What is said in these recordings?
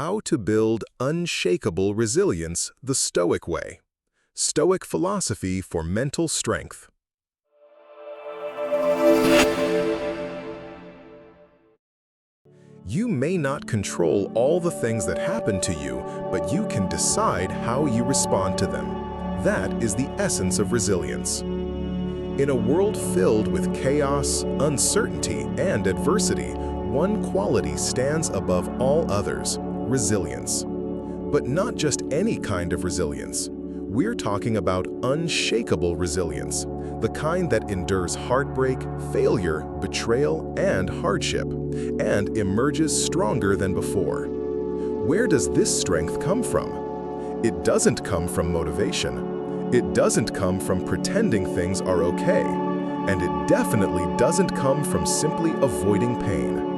How to build unshakable resilience the Stoic way. Stoic philosophy for mental strength. You may not control all the things that happen to you, but you can decide how you respond to them. That is the essence of resilience. In a world filled with chaos, uncertainty, and adversity, one quality stands above all others: resilience. But not just any kind of resilience. We're talking about unshakable resilience, the kind that endures heartbreak, failure, betrayal, and hardship, and emerges stronger than before. Where does this strength come from? It doesn't come from motivation. It doesn't come from pretending things are okay. And it definitely doesn't come from simply avoiding pain.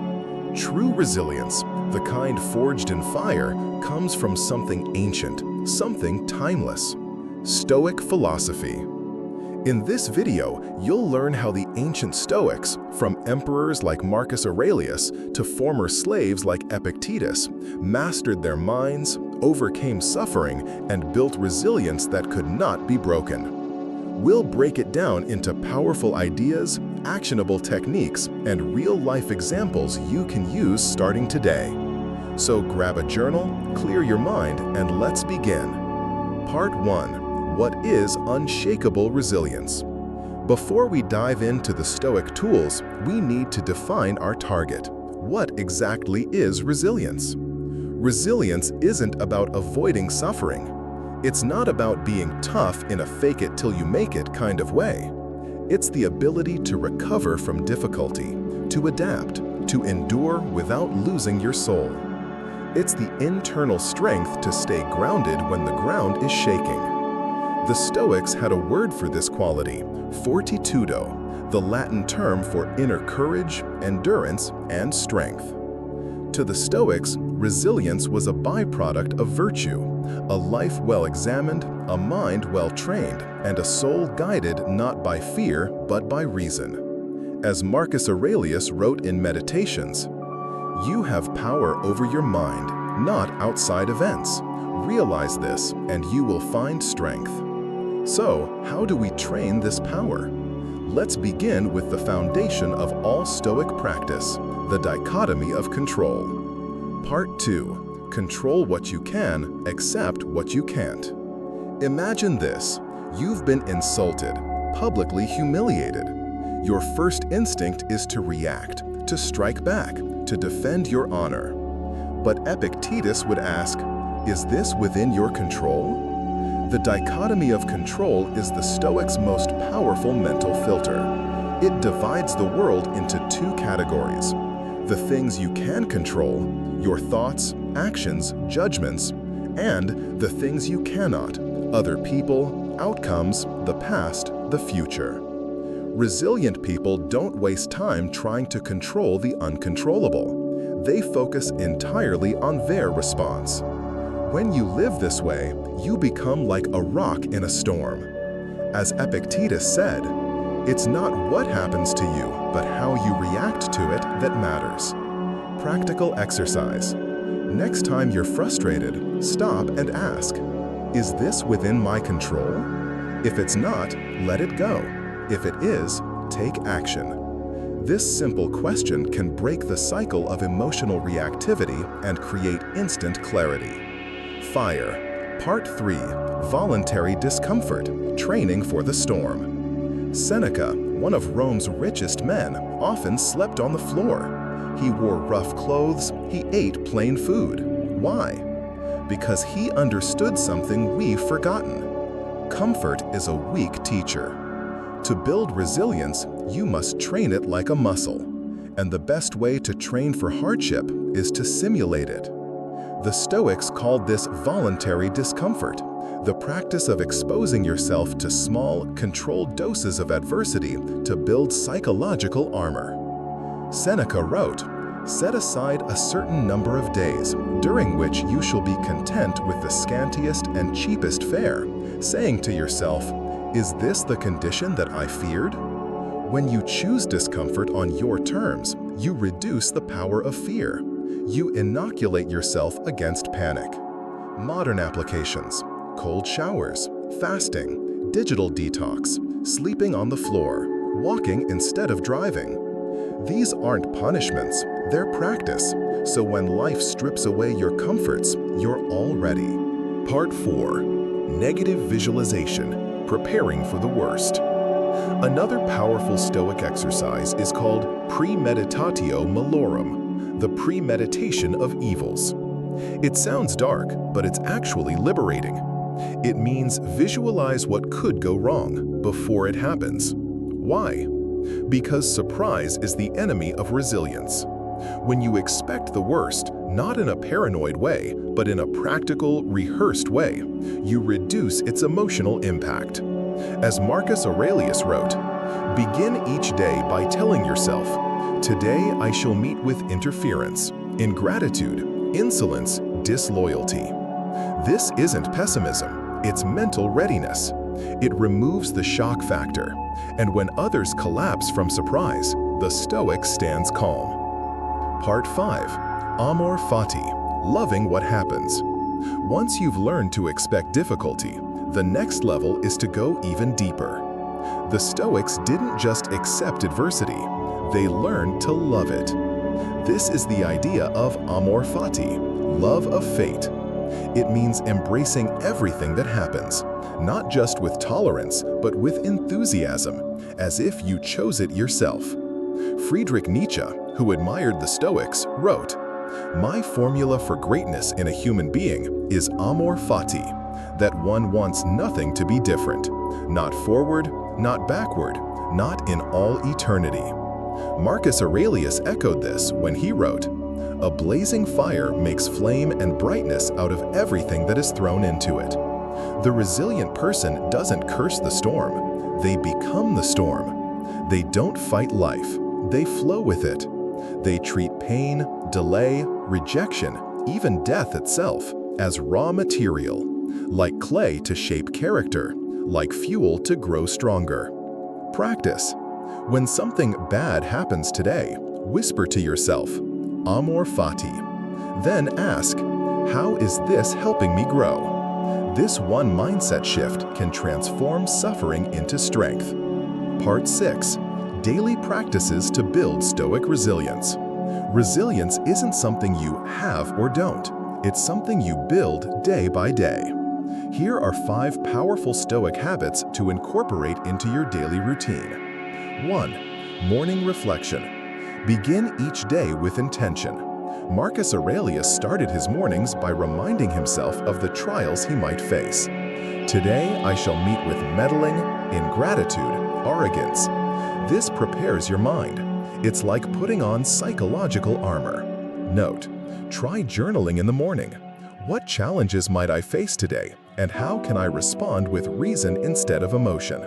True resilience, the kind forged in fire, comes from something ancient, something timeless: Stoic philosophy. In this video, you'll learn how the ancient Stoics, from emperors like Marcus Aurelius to former slaves like Epictetus, mastered their minds, overcame suffering, and built resilience that could not be broken. We'll break it down into powerful ideas, actionable techniques, and real-life examples you can use starting today. So grab a journal, clear your mind, and let's begin. Part 1. What is unshakable resilience? Before we dive into the Stoic tools, we need to define our target. What exactly is resilience? Resilience isn't about avoiding suffering. It's not about being tough in a fake-it-till-you-make-it kind of way. It's the ability to recover from difficulty, to adapt, to endure without losing your soul. It's the internal strength to stay grounded when the ground is shaking. The Stoics had a word for this quality: fortitudo, the Latin term for inner courage, endurance, and strength. To the Stoics, resilience was a byproduct of virtue, a life well-examined, a mind well-trained, and a soul guided not by fear but by reason. As Marcus Aurelius wrote in Meditations, "You have power over your mind, not outside events. Realize this, and you will find strength." So, how do we train this power? Let's begin with the foundation of all Stoic practice: the dichotomy of control. Part 2. Control what you can, accept what you can't. Imagine this. You've been insulted, publicly humiliated. Your first instinct is to react, to strike back, to defend your honor. But Epictetus would ask, is this within your control? The dichotomy of control is the Stoics' most powerful mental filter. It divides the world into two categories: the things you can control, your thoughts, actions, judgments, and the things you cannot, other people, outcomes, the past, the future. Resilient people don't waste time trying to control the uncontrollable. They focus entirely on their response. When you live this way, you become like a rock in a storm. As Epictetus said, "It's not what happens to you, but how you react to it that matters." Practical exercise. Next time you're frustrated, stop and ask, is this within my control? If it's not, let it go. If it is, take action. This simple question can break the cycle of emotional reactivity and create instant clarity. Fire. Part 3. Voluntary discomfort, training for the storm. Seneca, one of Rome's richest men, often slept on the floor. He wore rough clothes, he ate plain food. Why? Because he understood something we've forgotten. Comfort is a weak teacher. To build resilience, you must train it like a muscle. And the best way to train for hardship is to simulate it. The Stoics called this voluntary discomfort, the practice of exposing yourself to small, controlled doses of adversity to build psychological armor. Seneca wrote, "Set aside a certain number of days, during which you shall be content with the scantiest and cheapest fare, saying to yourself, 'Is this the condition that I feared?' When you choose discomfort on your terms, you reduce the power of fear. You inoculate yourself against panic. Modern applications: cold showers, fasting, digital detox, sleeping on the floor, walking instead of driving. These aren't punishments, they're practice. So when life strips away your comforts, you're all ready. Part 4. Negative visualization, preparing for the worst. Another powerful Stoic exercise is called premeditatio malorum, the premeditation of evils. It sounds dark, but it's actually liberating. It means visualize what could go wrong before it happens. Why? Because surprise is the enemy of resilience. When you expect the worst, not in a paranoid way, but in a practical, rehearsed way, you reduce its emotional impact. As Marcus Aurelius wrote, begin each day by telling yourself, today I shall meet with interference, ingratitude, insolence, disloyalty. This isn't pessimism, it's mental readiness. It removes the shock factor, and when others collapse from surprise, the Stoic stands calm. Part 5. Amor Fati, loving what happens. Once you've learned to expect difficulty, the next level is to go even deeper. The Stoics didn't just accept adversity, they learned to love it. This is the idea of Amor Fati, love of fate. It means embracing everything that happens, not just with tolerance, but with enthusiasm, as if you chose it yourself. Friedrich Nietzsche, who admired the Stoics, wrote, "My formula for greatness in a human being is Amor Fati, that one wants nothing to be different, not forward, not backward, not in all eternity." Marcus Aurelius echoed this when he wrote, "A blazing fire makes flame and brightness out of everything that is thrown into it." The resilient person doesn't curse the storm, they become the storm. They don't fight life, they flow with it. They treat pain, delay, rejection, even death itself, as raw material, like clay to shape character, like fuel to grow stronger. Practice. When something bad happens today, whisper to yourself, Amor Fati. Then ask, how is this helping me grow? This one mindset shift can transform suffering into strength. Part 6. Daily practices to build Stoic resilience. Resilience isn't something you have or don't. It's something you build day by day. Here are 5 powerful Stoic habits to incorporate into your daily routine. 1. Morning reflection. Begin each day with intention. Marcus Aurelius started his mornings by reminding himself of the trials he might face. Today I shall meet with meddling, ingratitude, arrogance. This prepares your mind. It's like putting on psychological armor. Note, try journaling in the morning. What challenges might I face today, and how can I respond with reason instead of emotion?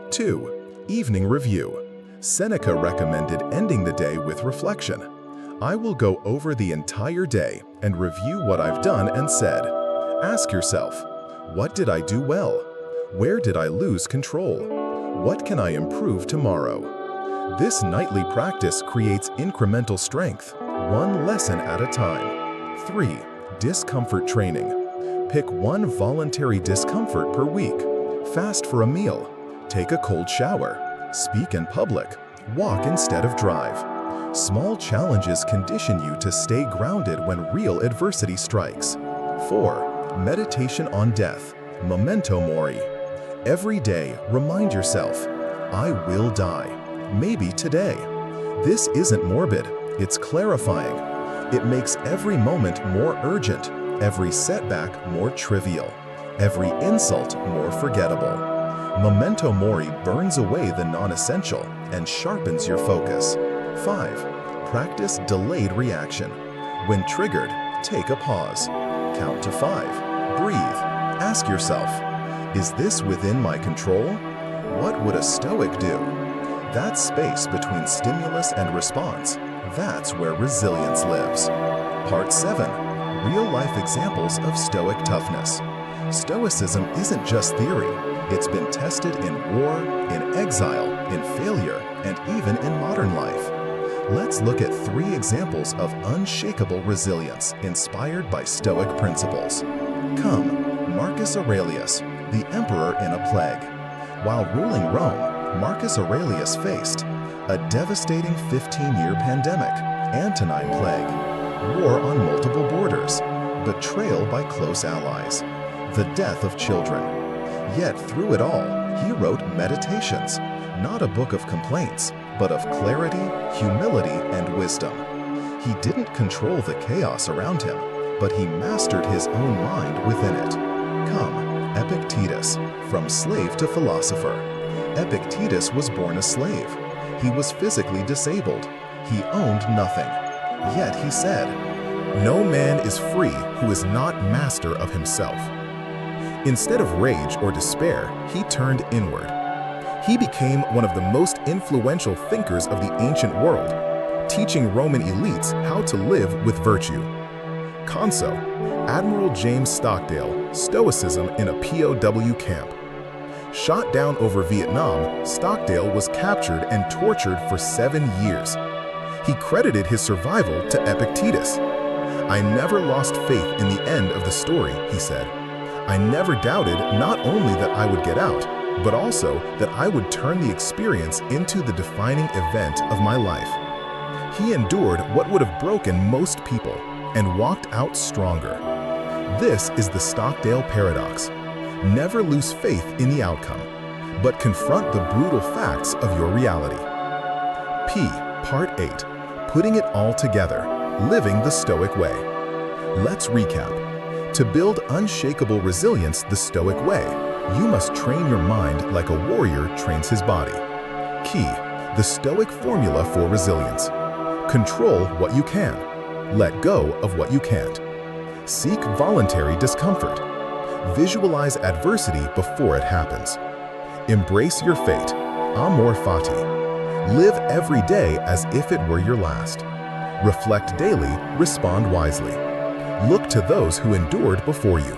2. Evening review. Seneca recommended ending the day with reflection. I will go over the entire day and review what I've done and said. Ask yourself, what did I do well? Where did I lose control? What can I improve tomorrow? This nightly practice creates incremental strength, one lesson at a time. 3. Discomfort training. Pick one voluntary discomfort per week. Fast for a meal. Take a cold shower. Speak in public. Walk instead of drive. Small challenges condition you to stay grounded when real adversity strikes. 4. Meditation on death. Memento mori. Every day, remind yourself, I will die. Maybe today. This isn't morbid, it's clarifying. It makes every moment more urgent, every setback more trivial, every insult more forgettable. Memento mori burns away the non-essential and sharpens your focus. 5. Practice delayed reaction. When triggered, take a pause. Count to 5. Breathe. Ask yourself, is this within my control? What would a Stoic do? That space between stimulus and response, that's where resilience lives. Part 7. Real-life examples of Stoic toughness. Stoicism isn't just theory. It's been tested in war, in exile, in failure, and even in modern life. Let's look at 3 examples of unshakable resilience inspired by Stoic principles. Come, Marcus Aurelius, the emperor in a plague. While ruling Rome, Marcus Aurelius faced a devastating 15-year pandemic, Antonine Plague, war on multiple borders, betrayal by close allies, the death of children. Yet through it all, he wrote Meditations, not a book of complaints, but of clarity, humility, and wisdom. He didn't control the chaos around him, but he mastered his own mind within it. Come, Epictetus, from slave to philosopher. Epictetus was born a slave. He was physically disabled. He owned nothing. Yet he said, "No man is free who is not master of himself." Instead of rage or despair, he turned inward. He became one of the most influential thinkers of the ancient world, teaching Roman elites how to live with virtue. Conso, Admiral James Stockdale, Stoicism in a POW camp. Shot down over Vietnam, Stockdale was captured and tortured for 7 years. He credited his survival to Epictetus. "I never lost faith in the end of the story," he said. "I never doubted not only that I would get out, but also that I would turn the experience into the defining event of my life." He endured what would have broken most people and walked out stronger. This is the Stockdale paradox. Never lose faith in the outcome, but confront the brutal facts of your reality. P. Part 8. Putting it all together. Living the Stoic way. Let's recap. To build unshakable resilience the Stoic way, you must train your mind like a warrior trains his body. Key. The Stoic formula for resilience. Control what you can. Let go of what you can't. Seek voluntary discomfort. Visualize adversity before it happens. Embrace your fate. Amor Fati. Live every day as if it were your last. Reflect daily, respond wisely. Look to those who endured before you.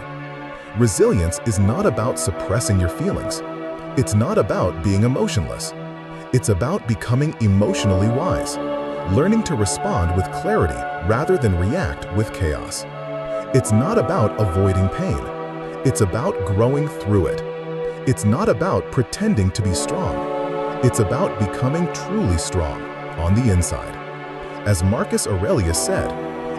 Resilience is not about suppressing your feelings. It's not about being emotionless. It's about becoming emotionally wise, learning to respond with clarity rather than react with chaos. It's not about avoiding pain. It's about growing through it. It's not about pretending to be strong. It's about becoming truly strong on the inside. As Marcus Aurelius said,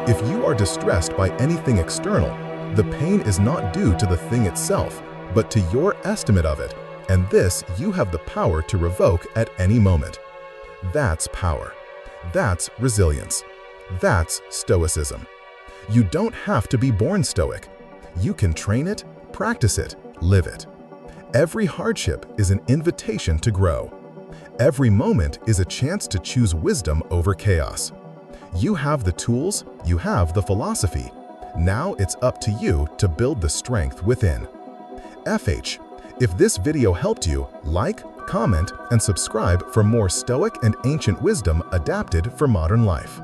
if you are distressed by anything external, the pain is not due to the thing itself, but to your estimate of it, and this you have the power to revoke at any moment. That's power. That's resilience. That's Stoicism. You don't have to be born Stoic. You can train it, practice it, live it. Every hardship is an invitation to grow. Every moment is a chance to choose wisdom over chaos. You have the tools, you have the philosophy. Now it's up to you to build the strength within. FH. If this video helped you, like, comment, and subscribe for more Stoic and ancient wisdom adapted for modern life.